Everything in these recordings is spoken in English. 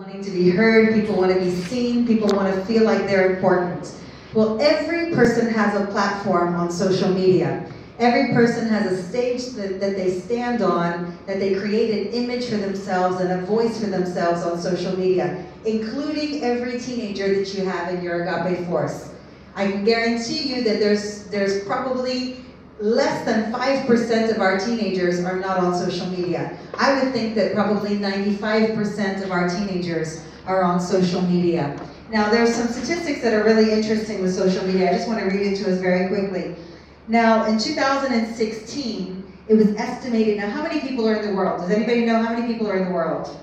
wanting to be heard, people want to be seen, people want to feel like they're important. Well, every person has a platform on social media. Every person has a stage that they stand on, that they create an image for themselves and a voice for themselves on social media, including every teenager that you have in your Agape force. I can guarantee you that there's probably less than 5% of our teenagers are not on social media. I would think that probably 95% of our teenagers are on social media. Now, there's some statistics that are really interesting with social media. I just want to read it to us very quickly. Now, in 2016, it was estimated, now how many people are in the world? Does anybody know how many people are in the world?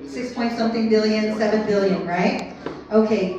6 point something billion, 7 billion, right? Okay,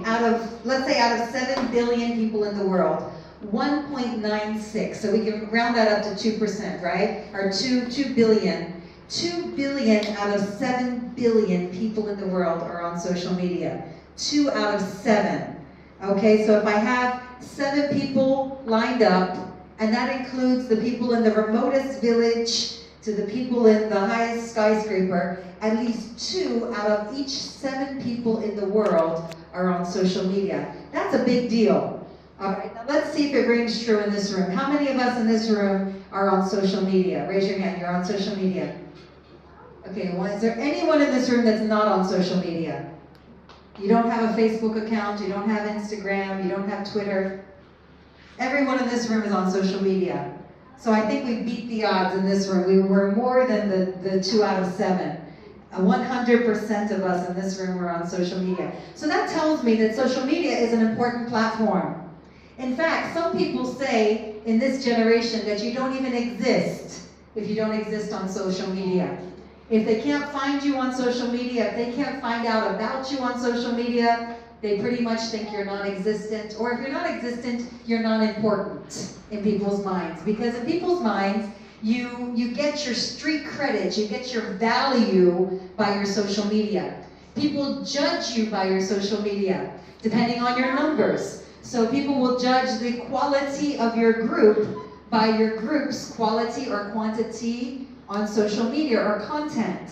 let's say out of 7 billion people in the world, 1.96, so we can round that up to 2%, right? Or 2 billion. 2 billion out of 7 billion people in the world are on social media. 2 out of 7. Okay, so if I have 7 people lined up, and that includes the people in the remotest village to the people in the highest skyscraper, at least 2 out of each 7 people in the world are on social media. That's a big deal. All right, now let's see if it rings true in this room. How many of us in this room are on social media? Raise your hand, you're on social media. Okay, well, is there anyone in this room that's not on social media? You don't have a Facebook account, you don't have Instagram, you don't have Twitter. Everyone in this room is on social media. So I think we beat the odds in this room. We're more than the 2 out of 7. 100% of us in this room are on social media. So that tells me that social media is an important platform. In fact, some people say in this generation that you don't even exist if you don't exist on social media. If they can't find you on social media, if they can't find out about you on social media, they pretty much think you're non-existent. Or if you're non-existent, you're non-important in people's minds. Because in people's minds, you get your street credit, you get your value by your social media. People judge you by your social media, depending on your numbers. So people will judge the quality of your group by your group's quality or quantity on social media or content.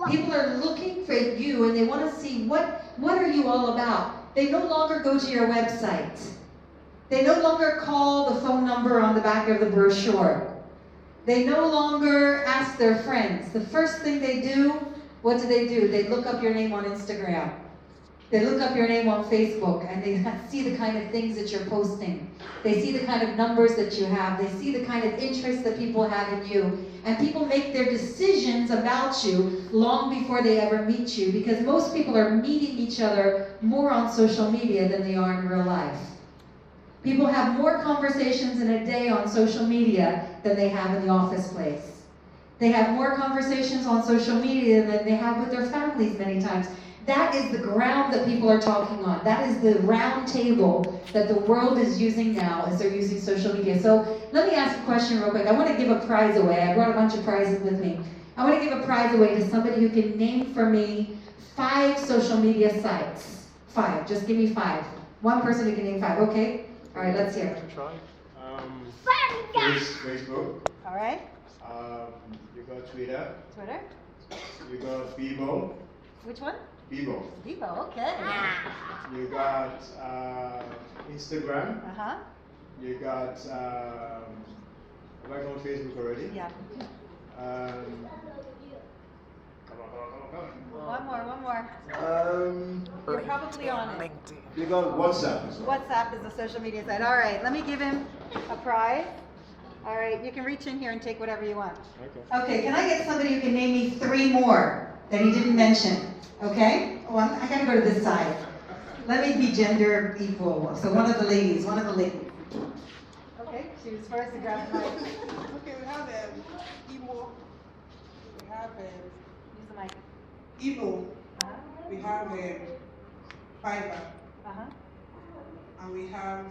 People are looking for you and they want to see what are you all about. They no longer go to your website. They no longer call the phone number on the back of the brochure. They no longer ask their friends. The first thing they do, what do? They look up your name on Instagram. They look up your name on Facebook and they see the kind of things that you're posting. They see the kind of numbers that you have. They see the kind of interest that people have in you. And people make their decisions about you long before they ever meet you, because most people are meeting each other more on social media than they are in real life. People have more conversations in a day on social media than they have in the office place. They have more conversations on social media than they have with their families many times. That is the ground that people are talking on. That is the round table that the world is using now as they're using social media. So let me ask a question real quick. I want to give a prize away. I brought a bunch of prizes with me. I want to give a prize away to somebody who can name for me 5 social media sites. 5. Just give me 5. One person who can name 5. Okay? All right, let's hear. Facebook. All right. You got Twitter. Twitter. You got Bebo. Which one? Bebo. Bebo, okay. You got Instagram. Uh-huh. You got, have I gone Facebook already? Yeah. Come on. One more. You're probably on it. You got WhatsApp as well. WhatsApp is a social media site. All right, let me give him a prize. All right, you can reach in here and take whatever you want. Okay, can I get somebody who can name me 3 more that he didn't mention? Okay? Oh, I gotta go to this side. Let me be gender equal. So one of the ladies. Okay, she was first to grab the mic. Okay, we have Emo. We have Use the mic. Emo. Uh-huh. We have Fiverr. Uh-huh. And we have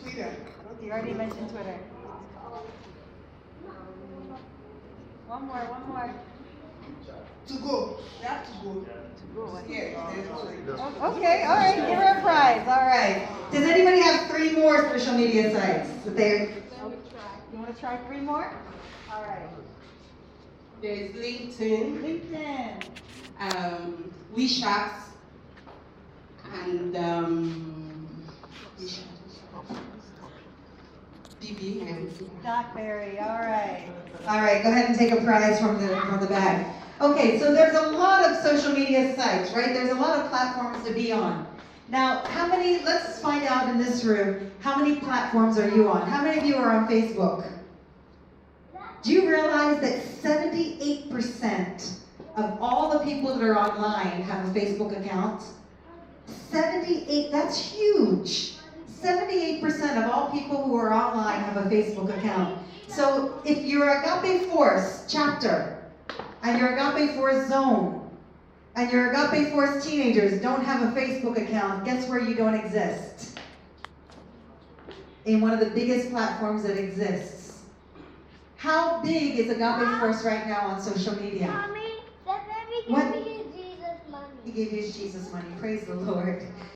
Twitter. You already mentioned Twitter. One more. To go. You have to go. To go. Yeah, there's Okay, all right, give her a prize. All right. Does anybody have 3 more social media sites that they? You want to try 3 more? All right. There's LinkedIn, LinkedIn. WeChat, and BB. Blackberry, all right. All right, go ahead and take a prize from the bag. Okay, so there's a lot of social media sites, right? There's a lot of platforms to be on. Now, let's find out in this room, how many platforms are you on? How many of you are on Facebook? Do you realize that 78% of all the people that are online have a Facebook account? 78, that's huge. 78% of all people who are online have a Facebook account. So if your Agape Force chapter and your Agape Force zone and your Agape Force teenagers don't have a Facebook account, guess where you don't exist? In one of the biggest platforms that exists. How big is Agape Force right now on social media? Mommy, the baby What? gave me his Jesus money. He gave you his Jesus money. Praise the Lord.